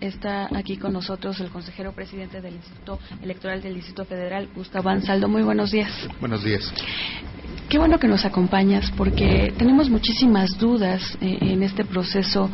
Está aquí con nosotros el consejero presidente del Instituto Electoral del Distrito Federal, Gustavo Ansaldo. Muy buenos días. Buenos días. Qué bueno que nos acompañas porque tenemos muchísimas dudas en este proceso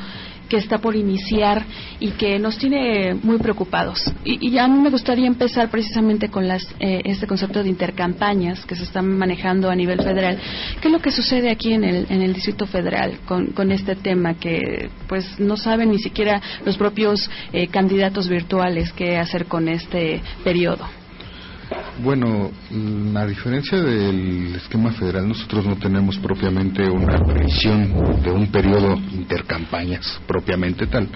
que está por iniciar y que nos tiene muy preocupados. Y a mí me gustaría empezar precisamente con este concepto de intercampañas que se están manejando a nivel federal. ¿Qué es lo que sucede aquí en el Distrito Federal con este tema que pues no saben ni siquiera los propios candidatos virtuales qué hacer con este periodo? Bueno, a diferencia del esquema federal, nosotros no tenemos propiamente una previsión de un periodo intercampañas propiamente tal.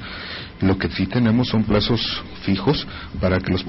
Lo que sí tenemos son plazos fijos para que los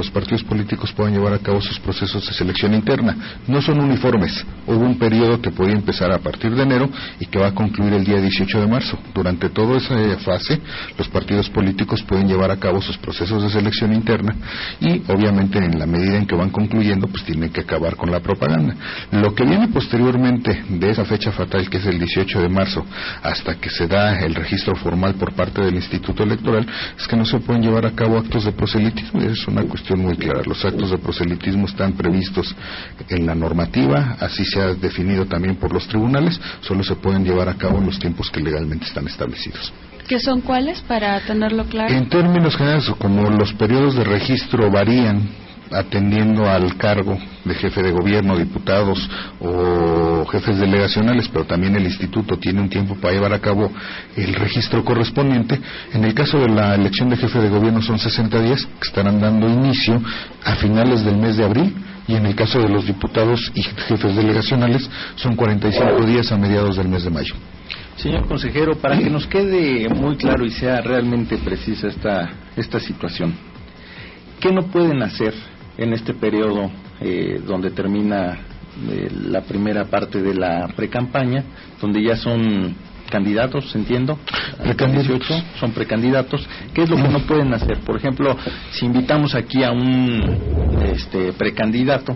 partidos políticos puedan llevar a cabo sus procesos de selección interna. No son uniformes. Hubo un periodo que podía empezar a partir de enero y que va a concluir el día 18 de marzo. Durante toda esa fase, los partidos políticos pueden llevar a cabo sus procesos de selección interna y, obviamente, en la medida en que van concluyendo, pues tienen que acabar con la propaganda. Lo que viene posteriormente de esa fecha fatal, que es el 18 de marzo, hasta que se da el registro formal por parte del Instituto Electoral, es que no se pueden llevar a cabo actos de proselitismo. Es una cuestión muy clara. Los actos de proselitismo están previstos en la normativa, así se ha definido también por los tribunales, solo se pueden llevar a cabo en los tiempos que legalmente están establecidos. ¿Qué son cuáles, para tenerlo claro? En términos generales, como los periodos de registro varían atendiendo al cargo de jefe de gobierno, diputados o jefes delegacionales, pero también el instituto tiene un tiempo para llevar a cabo el registro correspondiente. En el caso de la elección de jefe de gobierno son 60 días que estarán dando inicio a finales del mes de abril, y en el caso de los diputados y jefes delegacionales son 45 días a mediados del mes de mayo. Señor consejero, para que nos quede muy claro y sea realmente precisa esta situación, ¿qué no pueden hacer en este periodo donde termina la primera parte de la precampaña, donde ya son candidatos, entiendo, son precandidatos? ¿Qué es lo que no pueden hacer? Por ejemplo, si invitamos aquí a un precandidato,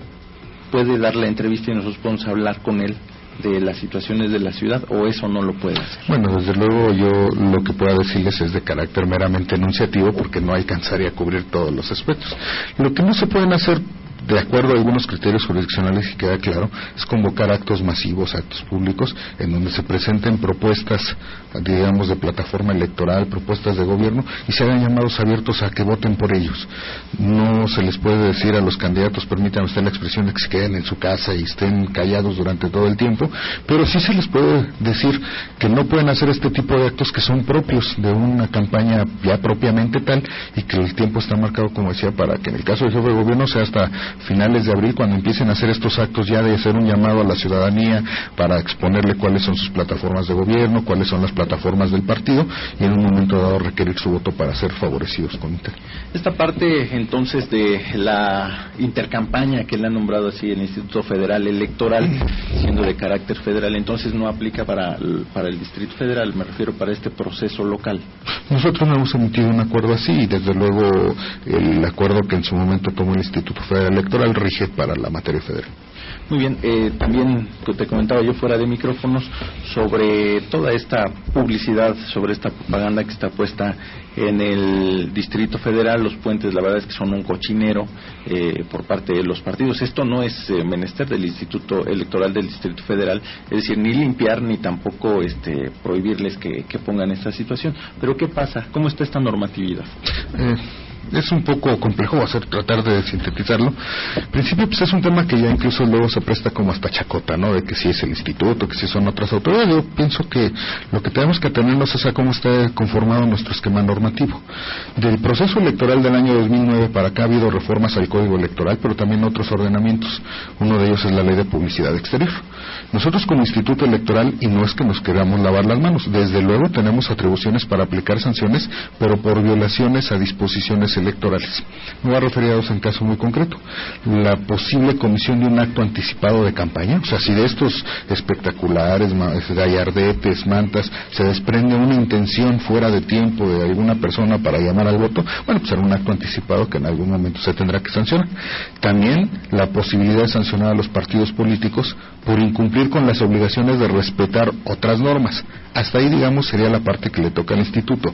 ¿puede dar la entrevista y nosotros podemos hablar con él de las situaciones de la ciudad, o eso no lo puede hacer? Bueno, desde luego yo lo que pueda decirles es de carácter meramente enunciativo, porque no alcanzaría a cubrir todos los aspectos. Lo que no se pueden hacer, de acuerdo a algunos criterios jurisdiccionales, y queda claro, es convocar actos masivos, actos públicos, en donde se presenten propuestas, digamos, de plataforma electoral, propuestas de gobierno, y se hagan llamados abiertos a que voten por ellos. No se les puede decir a los candidatos, permítanme usted la expresión, de que se queden en su casa y estén callados durante todo el tiempo, pero sí se les puede decir que no pueden hacer este tipo de actos que son propios de una campaña ya propiamente tal, y que el tiempo está marcado, como decía, para que en el caso del jefe de gobierno sea hasta finales de abril, cuando empiecen a hacer estos actos ya de hacer un llamado a la ciudadanía para exponerle cuáles son sus plataformas de gobierno, cuáles son las plataformas del partido, y en un momento dado requerir su voto para ser favorecidos con Inter. Esta parte entonces de la intercampaña, que le han nombrado así el Instituto Federal Electoral, siendo de carácter federal, entonces no aplica para el Distrito Federal, me refiero para este proceso local. Nosotros no hemos emitido un acuerdo así, y desde luego el acuerdo que en su momento tomó el Instituto Federal Electoral rige para la materia federal. Muy bien, también te comentaba yo fuera de micrófonos sobre toda esta publicidad, sobre esta propaganda que está puesta en el Distrito Federal. Los puentes, la verdad es que son un cochinero por parte de los partidos. Esto no es menester del Instituto Electoral del Distrito Federal, es decir, ni limpiar ni tampoco prohibirles que pongan esta situación. Pero ¿qué pasa? ¿Cómo está esta normatividad? Es un poco complejo tratar de sintetizarlo. En principio, pues es un tema que ya incluso luego se presta como hasta chacota, ¿no? De que si es el instituto, que si son otras autoridades. Yo pienso que lo que tenemos que atenernos es a cómo está conformado nuestro esquema normativo. Del proceso electoral del año 2009 para acá ha habido reformas al Código Electoral, pero también otros ordenamientos. Uno de ellos es la Ley de Publicidad Exterior. Nosotros como Instituto Electoral, y no es que nos queramos lavar las manos, desde luego tenemos atribuciones para aplicar sanciones, pero por violaciones a disposiciones autoridades electorales. Me voy a referir a dos en caso muy concreto. La posible comisión de un acto anticipado de campaña, o sea, si de estos espectaculares, gallardetes, mantas, se desprende una intención fuera de tiempo de alguna persona para llamar al voto, bueno, pues será un acto anticipado que en algún momento se tendrá que sancionar. También la posibilidad de sancionar a los partidos políticos por incumplir con las obligaciones de respetar otras normas. Hasta ahí, digamos, sería la parte que le toca al instituto.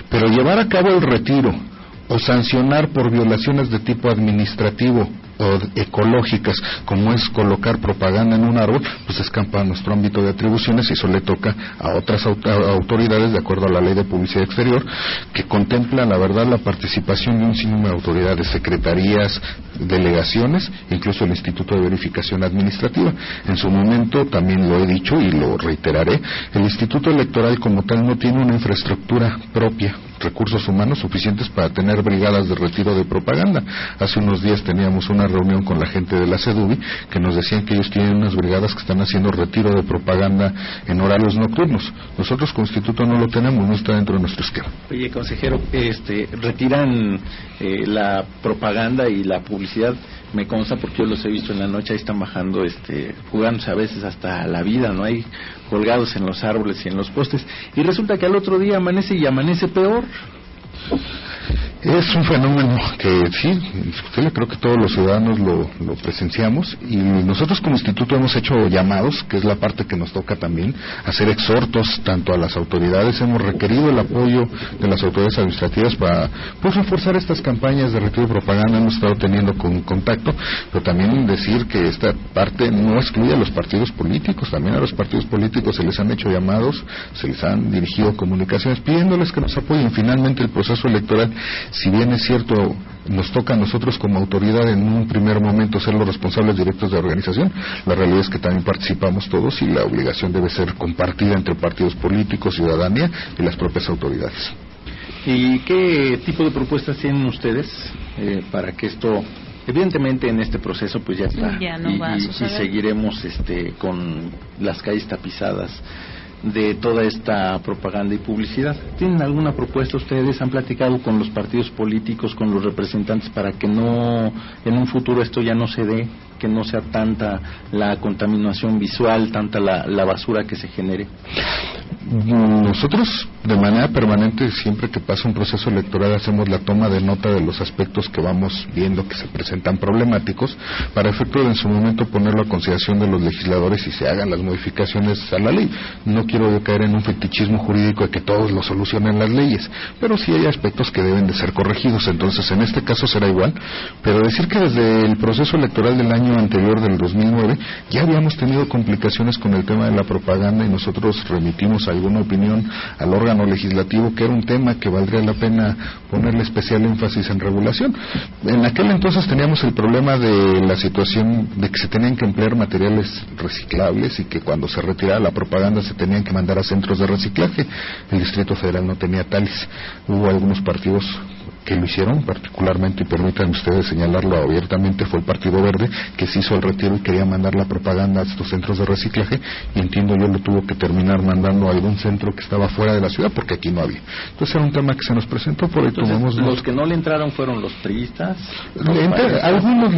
Pero llevar a cabo el retiro o sancionar por violaciones de tipo administrativo o ecológicas, como es colocar propaganda en un árbol, pues escapa a nuestro ámbito de atribuciones y eso le toca a otras autoridades, de acuerdo a la Ley de Publicidad Exterior, que contempla, la verdad, la participación de un sinnúmero de autoridades, secretarías, delegaciones, incluso el Instituto de Verificación Administrativa. En su momento, también lo he dicho y lo reiteraré, el Instituto Electoral como tal no tiene una infraestructura propia, recursos humanos suficientes para tener brigadas de retiro de propaganda. Hace unos días teníamos una reunión con la gente de la CEDUBI que nos decían que ellos tienen unas brigadas que están haciendo retiro de propaganda en horarios nocturnos. Nosotros como instituto no lo tenemos, no está dentro de nuestro esquema. Oye, consejero, retiran la propaganda y la publicidad, me consta porque yo los he visto en la noche, ahí están bajando, jugándose a veces hasta la vida, ¿no? Hay colgados en los árboles y en los postes, y resulta que al otro día amanece y amanece peor. Es un fenómeno que sí, indiscutible, creo que todos los ciudadanos lo presenciamos, y nosotros como instituto hemos hecho llamados, que es la parte que nos toca también, hacer exhortos tanto a las autoridades, hemos requerido el apoyo de las autoridades administrativas para pues reforzar estas campañas de retiro de propaganda, hemos estado teniendo contacto, pero también decir que esta parte no excluye a los partidos políticos, también a los partidos políticos se les han hecho llamados, se les han dirigido comunicaciones pidiéndoles que nos apoyen. Finalmente el proceso electoral, si bien es cierto, nos toca a nosotros como autoridad en un primer momento ser los responsables directos de organización, la realidad es que también participamos todos y la obligación debe ser compartida entre partidos políticos, ciudadanía y las propias autoridades. ¿Y qué tipo de propuestas tienen ustedes para que esto, evidentemente en este proceso pues ya está, ya no va a suceder, y seguiremos con las calles tapizadas de toda esta propaganda y publicidad? ¿Tienen alguna propuesta ustedes? ¿Han platicado con los partidos políticos, con los representantes para que no, en un futuro esto ya no se dé, que no sea tanta la contaminación visual, tanta la basura que se genere? Nosotros de manera permanente, siempre que pasa un proceso electoral, hacemos la toma de nota de los aspectos que vamos viendo que se presentan problemáticos, para efecto de en su momento ponerlo a consideración de los legisladores y se hagan las modificaciones a la ley. No quiero yo caer en un fetichismo jurídico de que todos lo solucionen las leyes, pero sí hay aspectos que deben de ser corregidos, entonces en este caso será igual, pero decir que desde el proceso electoral del año anterior, del 2009, ya habíamos tenido complicaciones con el tema de la propaganda y nosotros remitimos alguna opinión al órgano legislativo que era un tema que valdría la pena ponerle especial énfasis en regulación. En aquel entonces teníamos el problema de la situación de que se tenían que emplear materiales reciclables y que cuando se retiraba la propaganda se tenían que mandar a centros de reciclaje. El Distrito Federal no tenía tales. Hubo algunos partidos que lo hicieron, particularmente, y permítanme ustedes señalarlo abiertamente, fue el Partido Verde, que se hizo el retiro y quería mandar la propaganda a estos centros de reciclaje, y entiendo yo lo tuvo que terminar mandando a algún centro que estaba fuera de la ciudad, porque aquí no había. Entonces era un tema que se nos presentó, por ahí tomamos... ¿Los que no le entraron fueron los priistas? Algunos,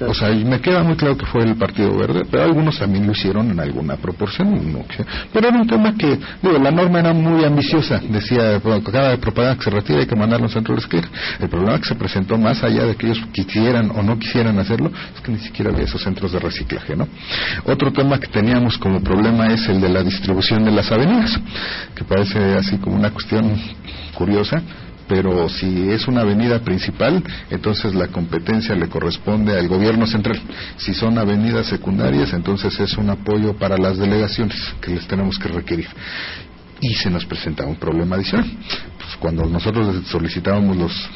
o sea, me queda muy claro que fue el Partido Verde, pero algunos también lo hicieron en alguna proporción, no, pero era un tema que, la norma era muy ambiciosa, decía, cada propaganda que se retira hay que mandarlo a un centro de reciclaje. El problema que se presentó, más allá de que ellos quisieran o no quisieran hacerlo, es que ni siquiera había esos centros de reciclaje, ¿no? Otro tema que teníamos como problema es el de la distribución de las avenidas, que parece así como una cuestión curiosa, pero si es una avenida principal, entonces la competencia le corresponde al gobierno central. Si son avenidas secundarias, entonces es un apoyo para las delegaciones que les tenemos que requerir. Y se nos presenta un problema adicional. Pues cuando nosotros solicitábamos los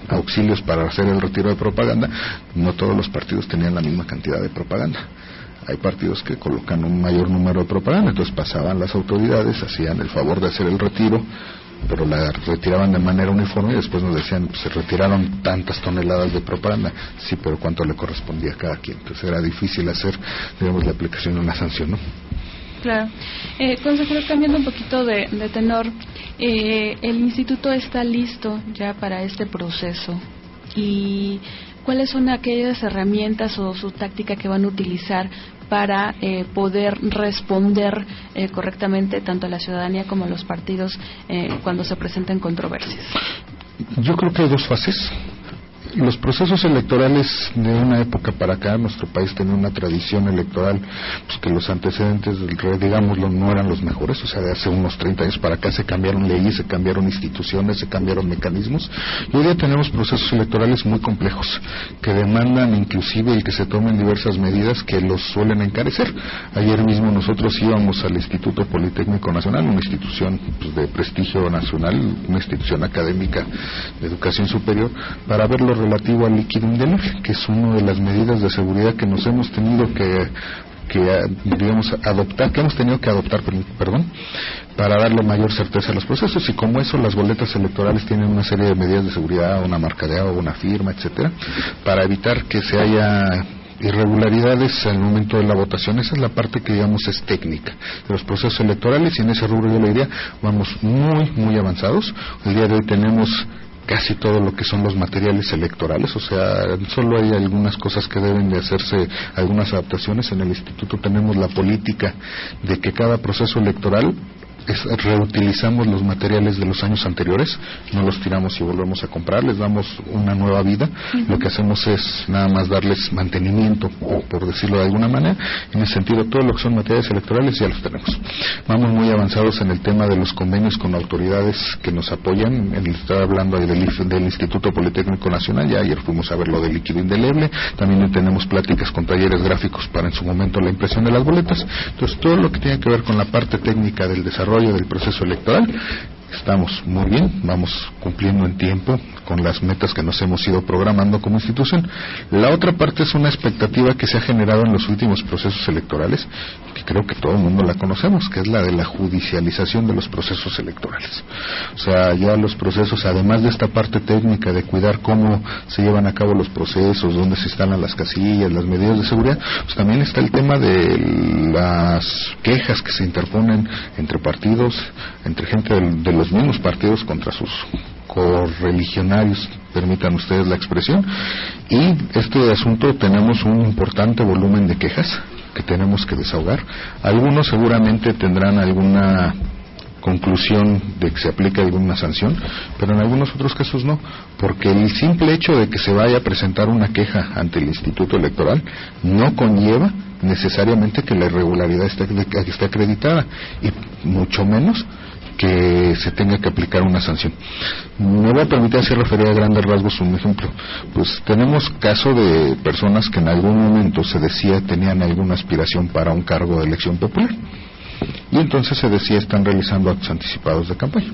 auxilios para hacer el retiro de propaganda, no todos los partidos tenían la misma cantidad de propaganda. Hay partidos que colocan un mayor número de propaganda, entonces pasaban las autoridades, hacían el favor de hacer el retiro, pero la retiraban de manera uniforme y después nos decían, pues se retiraron tantas toneladas de propaganda. Sí, pero ¿cuánto le correspondía a cada quien? Entonces era difícil hacer, digamos, la aplicación de una sanción, ¿no? Claro. Consejero, cambiando un poquito de tenor, el instituto está listo ya para este proceso, y ¿cuáles son aquellas herramientas o su táctica que van a utilizar para poder responder correctamente tanto a la ciudadanía como a los partidos cuando se presenten controversias? Yo creo que hay dos fases. Los procesos electorales de una época para acá, nuestro país tenía una tradición electoral, pues que los antecedentes, digámoslo, no eran los mejores. O sea, de hace unos 30 años para acá se cambiaron leyes, se cambiaron instituciones, se cambiaron mecanismos, y hoy día tenemos procesos electorales muy complejos que demandan inclusive el que se tomen diversas medidas que los suelen encarecer. Ayer mismo nosotros íbamos al Instituto Politécnico Nacional, una institución pues, de prestigio nacional, una institución académica de educación superior, para ver lo relativo al líquido indeleble, que es una de las medidas de seguridad que nos hemos tenido que hemos tenido que adoptar, para darle mayor certeza a los procesos. Y como eso, las boletas electorales tienen una serie de medidas de seguridad, una marca de agua, una firma, etcétera, para evitar que se haya irregularidades al momento de la votación. Esa es la parte que digamos es técnica de los procesos electorales, y en ese rubro yo le diría vamos muy avanzados. El día de hoy tenemos casi todo lo que son los materiales electorales, o sea, solo hay algunas cosas que deben de hacerse, algunas adaptaciones. En el instituto tenemos la política de que cada proceso electoral reutilizamos los materiales de los años anteriores, no los tiramos y volvemos a comprar, les damos una nueva vida. Lo que hacemos es nada más darles mantenimiento, por decirlo de alguna manera. En ese sentido, todo lo que son materiales electorales ya los tenemos. Vamos muy avanzados en el tema de los convenios con autoridades que nos apoyan. Estaba hablando del Instituto Politécnico Nacional, ya ayer fuimos a ver lo del líquido indeleble. También tenemos pláticas con talleres gráficos para en su momento la impresión de las boletas. Entonces, todo lo que tiene que ver con la parte técnica del desarrollo del proceso electoral, estamos muy bien, vamos cumpliendo en tiempo con las metas que nos hemos ido programando como institución. La otra parte es una expectativa que se ha generado en los últimos procesos electorales, que creo que todo el mundo la conocemos, que es la de la judicialización de los procesos electorales. O sea, ya los procesos, además de esta parte técnica de cuidar cómo se llevan a cabo los procesos, dónde se instalan las casillas, las medidas de seguridad, pues también está el tema de las quejas que se interponen entre partidos, entre gente de los mismos partidos contra sus correligionarios, permitan ustedes la expresión. Y este asunto, tenemos un importante volumen de quejas que tenemos que desahogar. Algunos seguramente tendrán alguna conclusión de que se aplique alguna sanción, pero en algunos otros casos no, porque el simple hecho de que se vaya a presentar una queja ante el Instituto Electoral no conlleva necesariamente que la irregularidad esté acreditada, y mucho menos que se tenga que aplicar una sanción. Me voy a permitir hacer referir a grandes rasgos un ejemplo. Pues tenemos caso de personas que en algún momento se decía tenían alguna aspiración para un cargo de elección popular, y entonces se decía están realizando actos anticipados de campaña.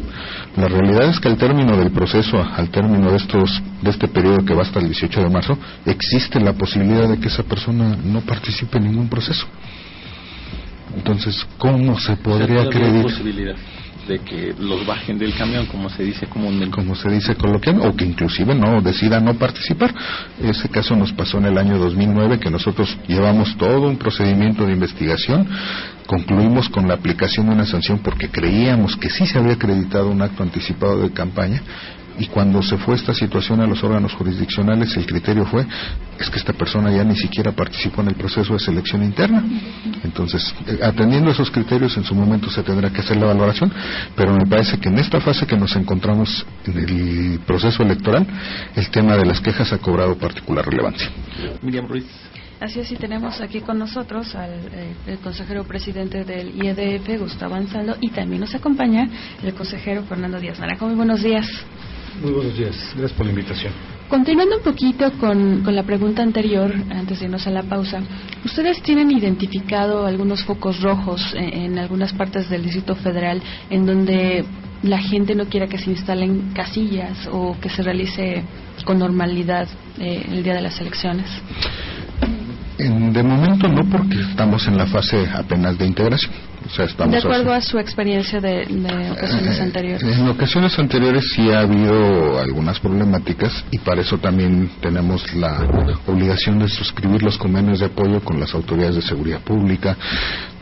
La realidad es que al término del proceso, al término de este periodo que va hasta el 18 de marzo, existe la posibilidad de que esa persona no participe en ningún proceso. Entonces, ¿cómo se podría acreditar de que los bajen del camión, como se dice comúnmente, como se dice coloquialmente, o que inclusive no decida no participar? Ese caso nos pasó en el año 2009, que nosotros llevamos todo un procedimiento de investigación, concluimos con la aplicación de una sanción porque creíamos que sí se había acreditado un acto anticipado de campaña, y cuando se fue esta situación a los órganos jurisdiccionales, el criterio fue, es que esta persona ya ni siquiera participó en el proceso de selección interna. Entonces, atendiendo esos criterios, en su momento se tendrá que hacer la valoración, pero me parece que en esta fase que nos encontramos en el proceso electoral, el tema de las quejas ha cobrado particular relevancia. Miriam Ruiz. Así es, y tenemos aquí con nosotros al el consejero presidente del IEDF, Gustavo Ansaldo, y también nos acompaña el consejero Fernando Díaz Naranjo. Muy buenos días. Muy buenos días, gracias por la invitación. Continuando un poquito con la pregunta anterior, antes de irnos a la pausa, ¿ustedes tienen identificado algunos focos rojos en algunas partes del Distrito Federal en donde la gente no quiera que se instalen casillas o que se realice con normalidad el día de las elecciones? De momento no, porque estamos en la fase apenas de integración. O sea, estamos de acuerdo a su experiencia de ocasiones anteriores. En ocasiones anteriores sí ha habido algunas problemáticas, y para eso también tenemos la obligación de suscribir los convenios de apoyo con las autoridades de seguridad pública,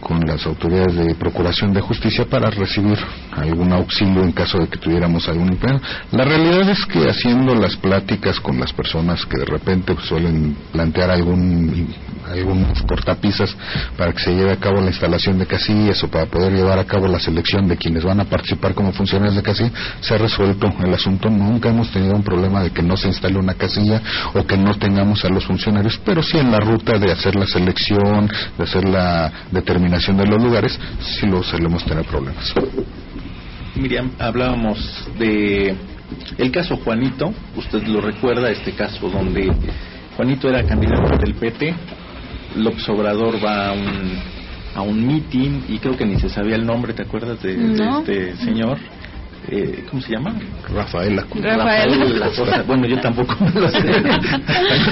con las autoridades de procuración de justicia, para recibir algún auxilio en caso de que tuviéramos algún empleo. La realidad es que haciendo las pláticas con las personas que de repente suelen plantear algunos cortapisas para que se lleve a cabo la instalación de casillas o para poder llevar a cabo la selección de quienes van a participar como funcionarios de casilla, se ha resuelto el asunto. Nunca hemos tenido un problema de que no se instale una casilla o que no tengamos a los funcionarios, pero sí en la ruta de hacer la selección, de hacer la determinación de los lugares, sí solemos tener problemas. Miriam, hablábamos de el caso Juanito. Usted lo recuerda, este caso donde Juanito era candidato del PT, López Obrador va a un meeting y creo que ni se sabía el nombre, ¿te acuerdas de este señor? ¿Cómo se llama? Rafael Acosta. Bueno, yo tampoco me lo sé.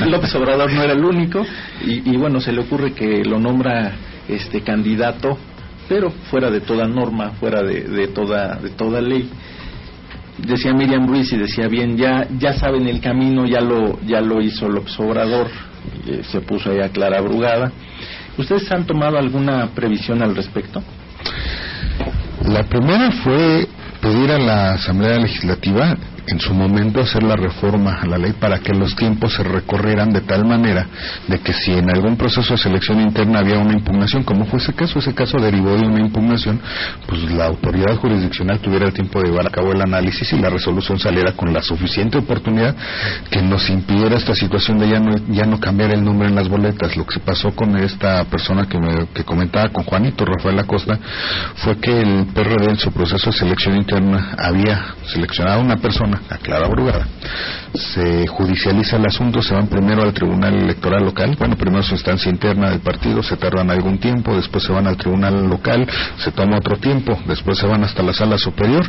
López Obrador no era el único, y bueno, se le ocurre que lo nombra candidato, pero fuera de toda norma, fuera de toda ley. Decía Miriam Ruiz, y decía bien, ya saben el camino, ya lo hizo López Obrador, se puso ahí a Clara Brugada. ¿Ustedes han tomado alguna previsión al respecto? La primera fue pedir a la Asamblea Legislativa en su momento hacer la reforma a la ley para que los tiempos se recorrieran de tal manera de que si en algún proceso de selección interna había una impugnación, como fue ese caso derivó de una impugnación, pues la autoridad jurisdiccional tuviera el tiempo de llevar a cabo el análisis y la resolución saliera con la suficiente oportunidad que nos impidiera esta situación de ya no cambiar el nombre en las boletas. Lo que se pasó con esta persona que comentaba, con Juanito, Rafael Acosta, fue que el PRD en su proceso de selección interna había seleccionado a una persona, a Clara Brugada. Se judicializa el asunto, se van primero al Tribunal Electoral local, primero su instancia interna del partido, se tardan algún tiempo, después se van al Tribunal local, se toma otro tiempo, después se van hasta la Sala Superior,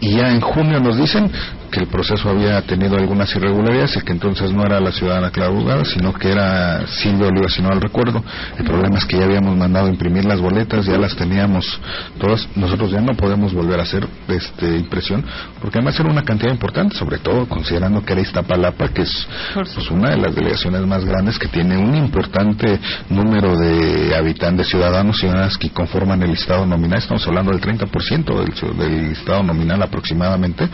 y ya en junio nos dicen que el proceso había tenido algunas irregularidades y que entonces no era la ciudadana Clara Brugada, sino que era Silvia Oliva, si no mal recuerdo. El problema es que ya habíamos mandado a imprimir las boletas, ya las teníamos todas, nosotros ya no podemos volver a hacer impresión, porque además era una cantidad importante, sobre todo considerando que era Iztapalapa, que es pues una de las delegaciones más grandes, que tiene un importante número de habitantes, ciudadanas que conforman el listado nominal. Estamos hablando del 30% del listado nominal aproximadamente,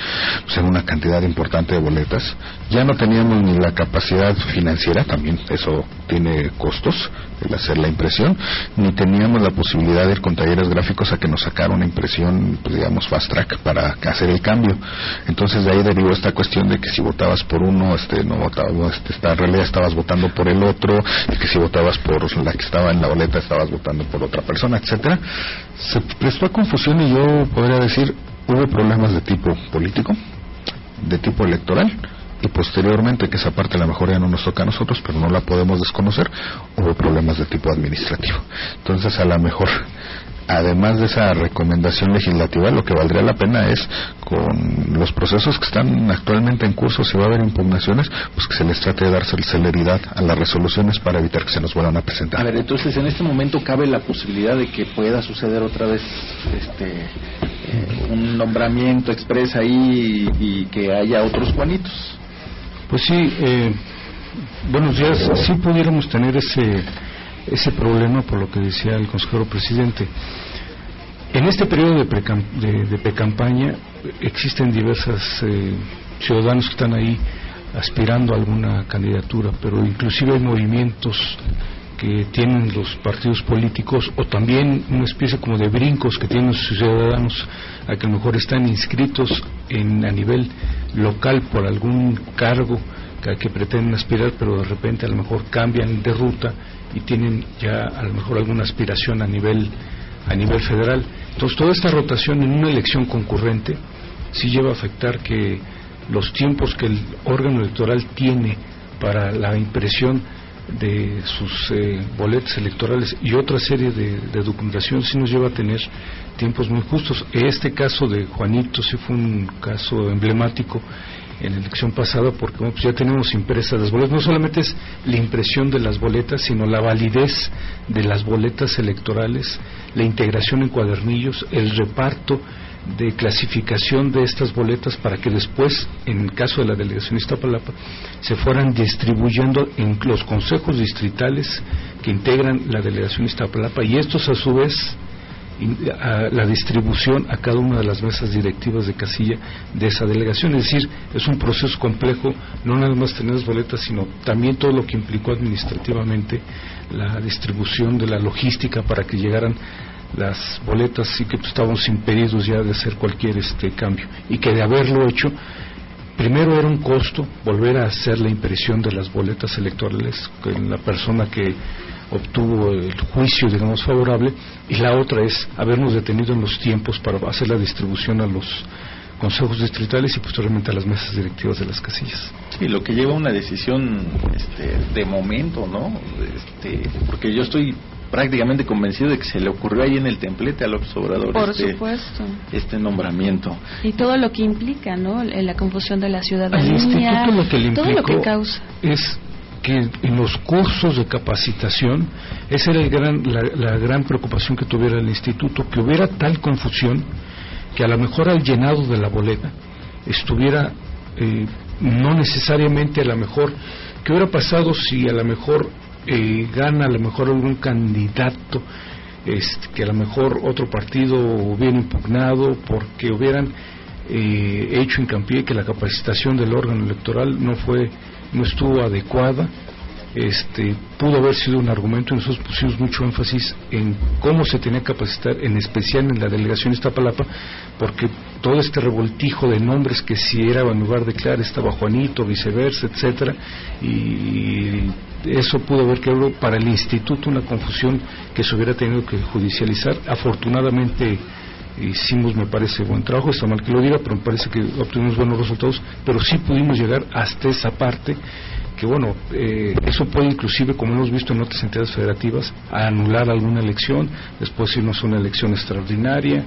pues era una cantidad importante de boletas. Ya no teníamos ni la capacidad financiera, también eso tiene costos, el hacer la impresión, ni teníamos la posibilidad de ir con talleres gráficos a que nos sacara una impresión, pues, digamos, fast track para hacer el cambio. Entonces de ahí derivó esta cuestión de que si votabas por uno, no votabas, en realidad estabas votando por el otro, y que si votabas por la que estaba en la boleta estabas votando por otra persona, etcétera. Se prestó a confusión, y yo podría decir, hubo problemas de tipo político, de tipo electoral, y posteriormente, que esa parte a lo mejor ya no nos toca a nosotros, pero no la podemos desconocer, hubo problemas de tipo administrativo. Entonces, a lo mejor, además de esa recomendación legislativa, lo que valdría la pena es, con los procesos que están actualmente en curso, si va a haber impugnaciones, pues que se les trate de darse celeridad a las resoluciones para evitar que se nos vuelvan a presentar. A ver, entonces en este momento cabe la posibilidad de que pueda suceder otra vez un nombramiento expresa ahí y que haya otros Juanitos. Pues sí, buenos días. Sí pudiéramos tener ese problema, por lo que decía el consejero presidente. En este periodo de precampaña existen diversas ciudadanos que están ahí aspirando a alguna candidatura, pero inclusive hay movimientos que tienen los partidos políticos, o también una especie como de brincos que tienen sus ciudadanos, a que a lo mejor están inscritos a nivel local por algún cargo que pretenden aspirar, pero de repente a lo mejor cambian de ruta y tienen ya a lo mejor alguna aspiración a nivel federal. Entonces toda esta rotación en una elección concurrente sí lleva a afectar que los tiempos que el órgano electoral tiene para la impresión de sus boletas electorales y otra serie de documentación sí nos lleva a tener tiempos muy justos. Este caso de Juanito sí fue un caso emblemático, en la elección pasada, porque pues ya tenemos impresas las boletas. No solamente es la impresión de las boletas, sino la validez de las boletas electorales, la integración en cuadernillos, el reparto de clasificación de estas boletas para que después, en el caso de la delegación Iztapalapa, se fueran distribuyendo en los consejos distritales que integran la delegación Iztapalapa, y estos a su vez a la distribución a cada una de las mesas directivas de casilla de esa delegación. Es decir, es un proceso complejo, no nada más tener las boletas, sino también todo lo que implicó administrativamente la distribución de la logística para que llegaran las boletas, y que estábamos impedidos ya de hacer cualquier cambio, y que de haberlo hecho, primero era un costo volver a hacer la impresión de las boletas electorales con la persona que obtuvo el juicio, digamos, favorable, y la otra es habernos detenido en los tiempos para hacer la distribución a los consejos distritales y posteriormente a las mesas directivas de las casillas. Sí, lo que lleva a una decisión de momento, ¿no? Porque yo estoy prácticamente convencido de que se le ocurrió ahí en el templete a López Obrador por supuesto este nombramiento, y todo lo que implica, ¿no? En la confusión de la ciudadanía, al instituto lo que le todo implicó lo que causa es que en los cursos de capacitación, esa era la gran preocupación que tuviera el instituto, que hubiera tal confusión que a lo mejor al llenado de la boleta estuviera no necesariamente, a lo mejor, ¿qué hubiera pasado si a lo mejor gana a lo mejor algún candidato que a lo mejor otro partido hubiera impugnado porque hubieran hecho hincapié que la capacitación del órgano electoral no estuvo adecuada? Pudo haber sido un argumento, y nosotros pusimos mucho énfasis en cómo se tenía que capacitar, en especial en la delegación Iztapalapa, porque todo este revoltijo de nombres, que si era en lugar de Clara estaba Juanito, viceversa, etcétera, y eso pudo haber creado para el instituto una confusión que se hubiera tenido que judicializar. Afortunadamente hicimos, me parece, buen trabajo, está mal que lo diga, pero me parece que obtuvimos buenos resultados, pero sí pudimos llegar hasta esa parte, que bueno, eso puede inclusive, como hemos visto en otras entidades federativas, a anular alguna elección, después irnos a una elección extraordinaria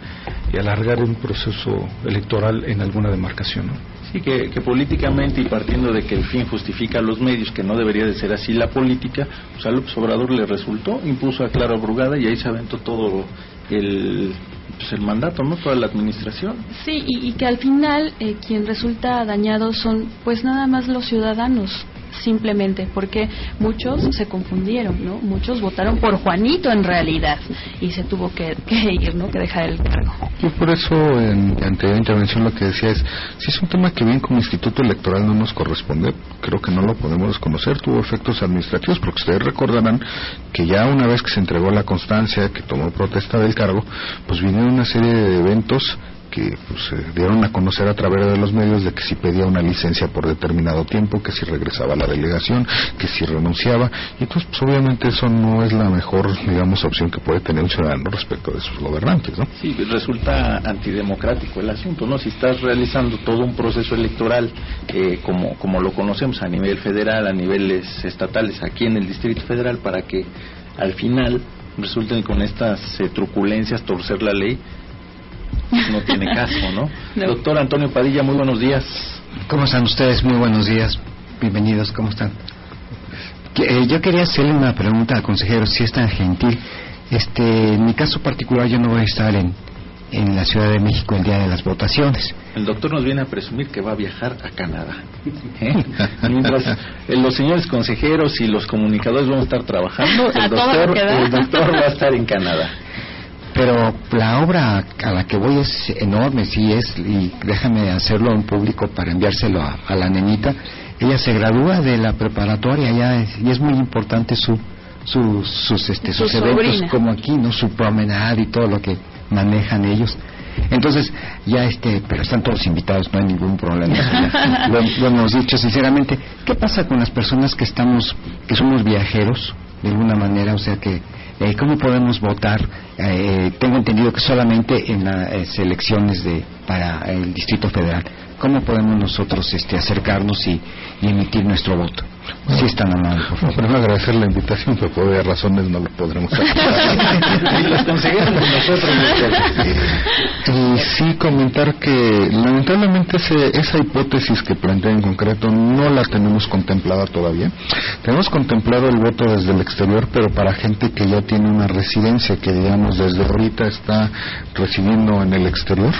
y alargar un proceso electoral en alguna demarcación, ¿no? Sí, que políticamente, y partiendo de que el fin justifica los medios, que no debería de ser así la política, pues a López Obrador le resultó, impuso a Clara Brugada y ahí se aventó todo el mandato, ¿no? Toda la administración. Sí, y que al final quien resulta dañado son pues nada más los ciudadanos, simplemente porque muchos se confundieron, ¿no? Muchos votaron por Juanito en realidad y se tuvo que ir, ¿no? Que dejar el cargo. Yo por eso en la anterior intervención lo que decía es, si es un tema que bien como Instituto Electoral no nos corresponde, creo que no lo podemos desconocer, tuvo efectos administrativos, porque ustedes recordarán que ya una vez que se entregó la constancia, que tomó protesta del cargo, pues vinieron una serie de eventos que pues, se dieron a conocer a través de los medios, de que si pedía una licencia por determinado tiempo, que si regresaba a la delegación, que si renunciaba, y entonces pues obviamente eso no es la mejor, digamos, opción que puede tener un ciudadano respecto de sus gobernantes, ¿no? Sí, resulta antidemocrático el asunto, ¿no? Si estás realizando todo un proceso electoral como lo conocemos a nivel federal, a niveles estatales, aquí en el Distrito Federal, para que al final resulten con estas truculencias, torcer la ley, no tiene caso, ¿no? No. Doctor Antonio Padilla, muy buenos días. ¿Cómo están ustedes? Muy buenos días, bienvenidos, ¿cómo están? Yo quería hacerle una pregunta al consejero, si es tan gentil. En mi caso particular, yo no voy a estar en la Ciudad de México el día de las votaciones. El doctor nos viene a presumir que va a viajar a Canadá, mientras los señores consejeros y los comunicadores vamos a estar trabajando, el doctor va a estar en Canadá. Pero la obra a la que voy es enorme, sí es, y déjame hacerlo en público para enviárselo a la nenita. Ella se gradúa de la preparatoria ya y es muy importante sus eventos sobrina, como aquí, ¿no? Su promenade y todo lo que manejan ellos. Entonces, ya pero están todos invitados, no hay ningún problema. Lo hemos dicho sinceramente. ¿Qué pasa con las personas que somos viajeros, de alguna manera? O sea que ¿cómo podemos votar? Tengo entendido que solamente en las elecciones para el Distrito Federal. ¿Cómo podemos nosotros acercarnos y emitir nuestro voto? Sí, están amables, por favor. Primero agradecer la invitación, pero por varias razones no lo podremos hacer. Y los consejeros nosotros. Y sí comentar que lamentablemente esa hipótesis que plantea en concreto no la tenemos contemplada todavía. Tenemos contemplado el voto desde el exterior, pero para gente que ya tiene una residencia, que digamos desde ahorita está residiendo en el exterior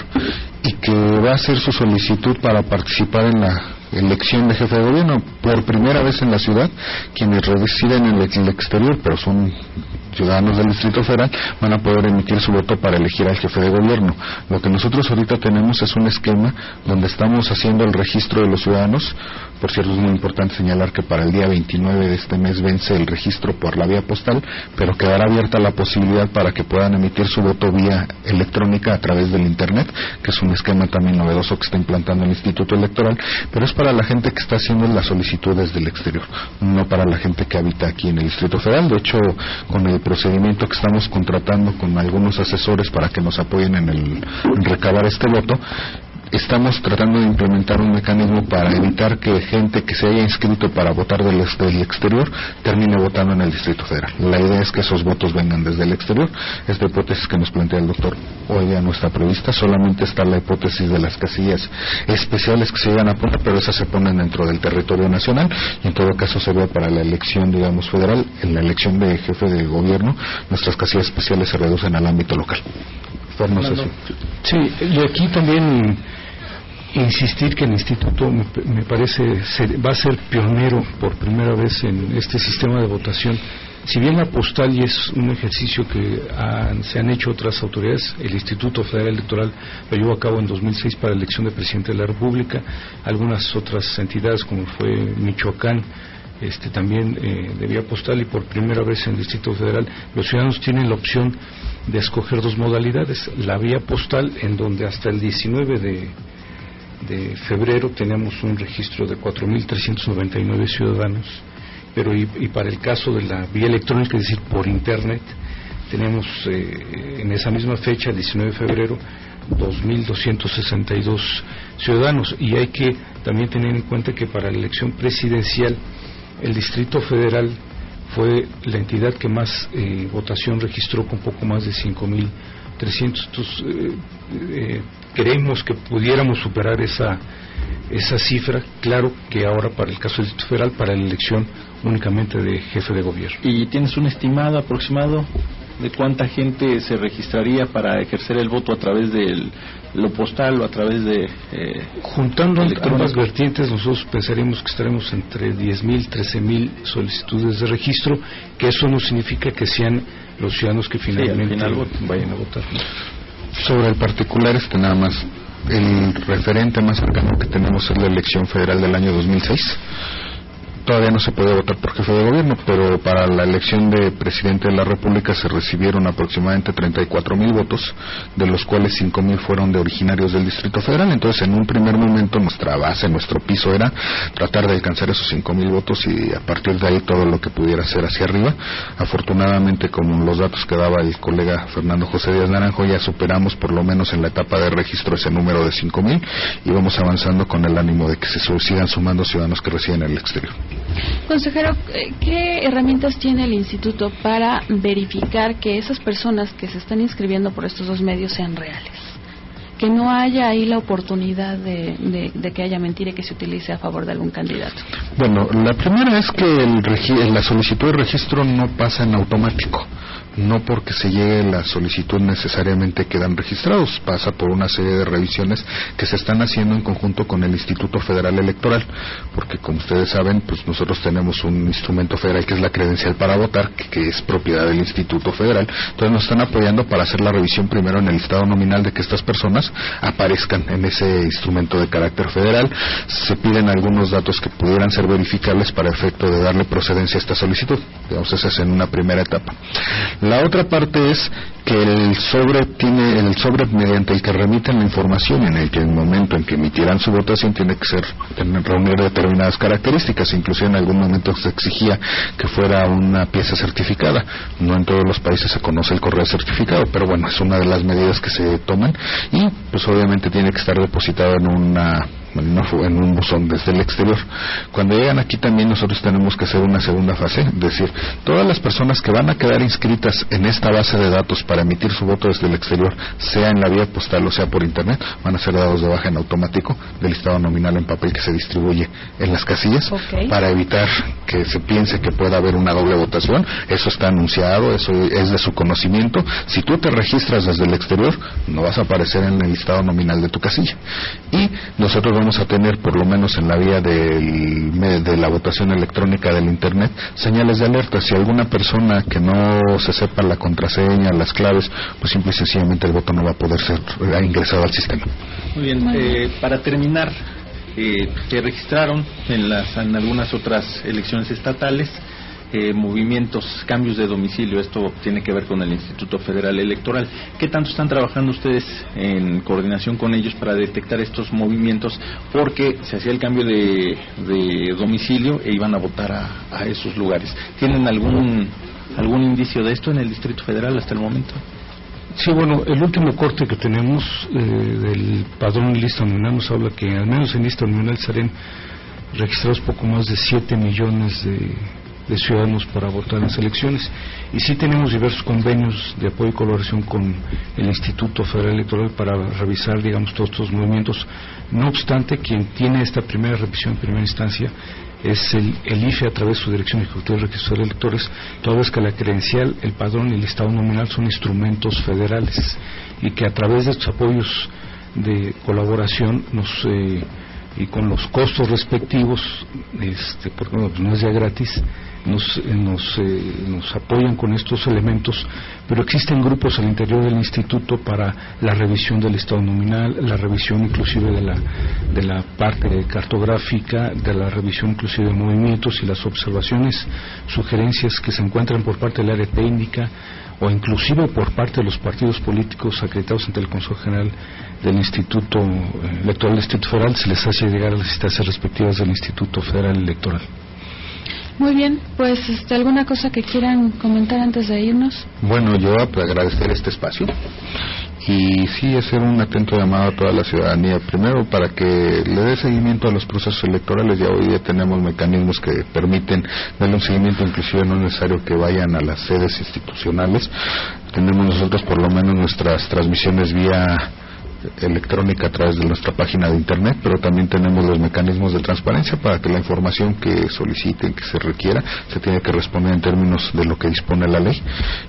y que va a hacer su solicitud para participar en la elección de jefe de gobierno por primera vez en la ciudad. Quienes residen en el exterior pero son ciudadanos del Distrito Federal van a poder emitir su voto para elegir al jefe de gobierno. Lo que nosotros ahorita tenemos es un esquema donde estamos haciendo el registro de los ciudadanos. Por cierto, es muy importante señalar que para el día 29 de este mes vence el registro por la vía postal, pero quedará abierta la posibilidad para que puedan emitir su voto vía electrónica a través del Internet, que es un esquema también novedoso que está implantando el Instituto Electoral, pero es para la gente que está haciendo las solicitudes del exterior, no para la gente que habita aquí en el Distrito Federal. De hecho, con el procedimiento que estamos contratando con algunos asesores para que nos apoyen en recabar este voto, estamos tratando de implementar un mecanismo para evitar que gente que se haya inscrito para votar del exterior termine votando en el Distrito Federal. La idea es que esos votos vengan desde el exterior. Esta hipótesis que nos plantea el doctor hoy ya no está prevista, solamente está la hipótesis de las casillas especiales que se llegan a poner, pero esas se ponen dentro del territorio nacional, y en todo caso se ve para la elección, digamos, federal. En la elección de jefe de gobierno, nuestras casillas especiales se reducen al ámbito local. No sé Sí, y aquí también insistir que el Instituto me parece va a ser pionero por primera vez en este sistema de votación. Si bien la postal y es un ejercicio que se han hecho otras autoridades, el Instituto Federal Electoral lo llevó a cabo en 2006 para la elección de presidente de la República, algunas otras entidades como fue Michoacán, también de vía postal, y por primera vez en el Distrito Federal los ciudadanos tienen la opción de escoger dos modalidades: la vía postal, en donde hasta el 19 de febrero tenemos un registro de 4.399 ciudadanos, pero y para el caso de la vía electrónica, es decir, por internet, tenemos en esa misma fecha, el 19 de febrero, 2.262 ciudadanos. Y hay que también tener en cuenta que para la elección presidencial el Distrito Federal fue la entidad que más votación registró, con poco más de 5.300. Entonces, creemos que pudiéramos superar esa cifra. Claro que ahora para el caso del Distrito Federal, para la elección únicamente de jefe de gobierno. ¿Y tienes un estimado aproximado de cuánta gente se registraría para ejercer el voto a través de lo postal o a través de juntando ambas vertientes? Nosotros pensaríamos que estaremos entre 10.000, 13.000 solicitudes de registro, que eso no significa que sean los ciudadanos que finalmente vayan a votar. Sobre el particular, nada más, el referente más cercano que tenemos es la elección federal del año 2006. Todavía no se puede votar por jefe de gobierno, pero para la elección de presidente de la República se recibieron aproximadamente 34.000 votos, de los cuales 5.000 fueron de originarios del Distrito Federal. Entonces, en un primer momento, nuestra base, nuestro piso era tratar de alcanzar esos 5.000 votos, y a partir de ahí todo lo que pudiera ser hacia arriba. Afortunadamente, con los datos que daba el colega Fernando José Díaz Naranjo, ya superamos por lo menos en la etapa de registro ese número de 5.000, y vamos avanzando con el ánimo de que se sigan sumando ciudadanos que residen en el exterior. Consejero, ¿qué herramientas tiene el Instituto para verificar que esas personas que se están inscribiendo por estos dos medios sean reales? Que no haya ahí la oportunidad de que haya mentira y que se utilice a favor de algún candidato. Bueno, la primera es que la solicitud de registro no pasa en automático. No porque se llegue la solicitud necesariamente quedan registrados, pasa por una serie de revisiones que se están haciendo en conjunto con el Instituto Federal Electoral, porque como ustedes saben, pues nosotros tenemos un instrumento federal que es la credencial para votar, que es propiedad del Instituto Federal. Entonces nos están apoyando para hacer la revisión primero en el listado nominal de que estas personas aparezcan en ese instrumento de carácter federal. Se piden algunos datos que pudieran ser verificables para efecto de darle procedencia a esta solicitud. Digamos, esa es en una primera etapa. La otra parte es que el sobre mediante el que remiten la información, en el momento en que emitieran su votación, tiene que reunir determinadas características. Inclusive en algún momento se exigía que fuera una pieza certificada. No en todos los países se conoce el correo certificado, pero bueno, es una de las medidas que se toman, y pues obviamente tiene que estar depositado en una en un buzón desde el exterior. Cuando llegan aquí también nosotros tenemos que hacer una segunda fase, es decir, todas las personas que van a quedar inscritas en esta base de datos para emitir su voto desde el exterior, sea en la vía postal o sea por internet, van a ser dados de baja en automático del listado nominal en papel que se distribuye en las casillas, para evitar que se piense que pueda haber una doble votación. Eso está anunciado, eso es de su conocimiento. Si tú te registras desde el exterior, no vas a aparecer en el listado nominal de tu casilla. Y nosotros vamos a tener, por lo menos en la vía de la votación electrónica del internet, señales de alerta. Si alguna persona que no se sepa la contraseña, las claves, pues simple y sencillamente el voto no va a poder ser ingresado al sistema. Muy bien, para terminar, se registraron en algunas otras elecciones estatales movimientos, cambios de domicilio. Esto tiene que ver con el Instituto Federal Electoral. ¿Qué tanto están trabajando ustedes en coordinación con ellos para detectar estos movimientos? Porque se hacía el cambio de domicilio e iban a votar a esos lugares. ¿Tienen algún indicio de esto en el Distrito Federal hasta el momento? Sí, bueno, el último corte que tenemos del padrón y lista nominal nos habla que al menos en lista nominal serán registrados poco más de 7 millones de ciudadanos para votar en las elecciones, y sí tenemos diversos convenios de apoyo y colaboración con el Instituto Federal Electoral para revisar, digamos, todos estos movimientos. No obstante, quien tiene esta primera revisión en primera instancia es el IFE a través de su Dirección Ejecutiva de Registro de Electores, toda vez que la credencial, el padrón y el listado nominal son instrumentos federales, y que a través de estos apoyos de colaboración y con los costos respectivos, porque no es ya gratis, nos apoyan con estos elementos, pero existen grupos al interior del instituto para la revisión del listado nominal, la revisión inclusive de la parte cartográfica, de la revisión inclusive de movimientos y las observaciones, sugerencias que se encuentran por parte del área técnica o inclusive por parte de los partidos políticos acreditados ante el Consejo General del Instituto Electoral del Instituto Federal, se les hace llegar a las instancias respectivas del Instituto Federal Electoral. Muy bien, pues ¿alguna cosa que quieran comentar antes de irnos? Bueno, yo agradecer este espacio y sí hacer un atento llamado a toda la ciudadanía, primero para que le dé seguimiento a los procesos electorales. Ya hoy día tenemos mecanismos que permiten darle un seguimiento, inclusive no es necesario que vayan a las sedes institucionales. Tenemos nosotros por lo menos nuestras transmisiones vía electrónica a través de nuestra página de internet, pero también tenemos los mecanismos de transparencia para que la información que soliciten, que se requiera, se tiene que responder en términos de lo que dispone la ley,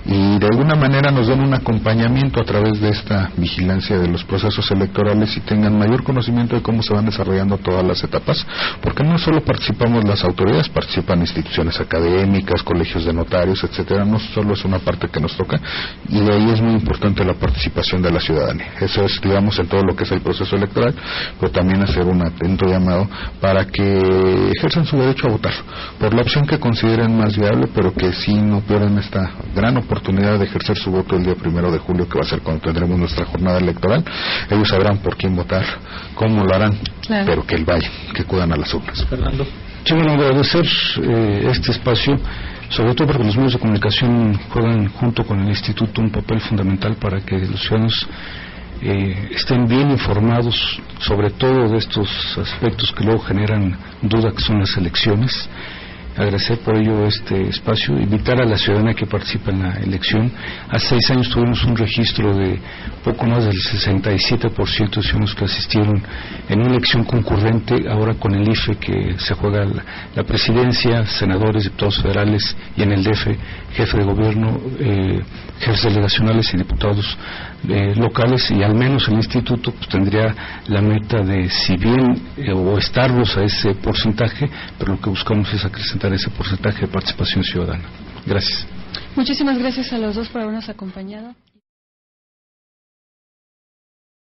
y de alguna manera nos den un acompañamiento a través de esta vigilancia de los procesos electorales y tengan mayor conocimiento de cómo se van desarrollando todas las etapas, porque no solo participamos las autoridades, participan instituciones académicas, colegios de notarios, etcétera. No solo es una parte que nos toca, y de ahí es muy importante la participación de la ciudadanía. Eso es, digamos, en todo lo que es el proceso electoral, pero también hacer un atento llamado para que ejerzan su derecho a votar por la opción que consideren más viable, pero que sí no pierdan esta gran oportunidad de ejercer su voto el día 1 de julio, que va a ser cuando tendremos nuestra jornada electoral. Ellos sabrán por quién votar, cómo lo harán, claro, pero que vayan, que acudan a las urnas. Fernando. Sí, bueno, agradecer este espacio, sobre todo porque los medios de comunicación juegan junto con el Instituto un papel fundamental para que los ciudadanos estén bien informados sobre todo de estos aspectos que luego generan duda, que son las elecciones. Agradecer por ello este espacio, invitar a la ciudadanía que participa en la elección. Hace 6 años tuvimos un registro de poco más del 67% de ciudadanos que asistieron en una elección concurrente. Ahora con el IFE, que se juega la presidencia, senadores, diputados federales, y en el DF, jefe de gobierno, jefes delegacionales y diputados locales, y al menos el instituto pues tendría la meta de, si bien o estarlos a ese porcentaje, pero lo que buscamos es acrecentar ese porcentaje de participación ciudadana. Gracias. Muchísimas gracias a los dos por habernos acompañado.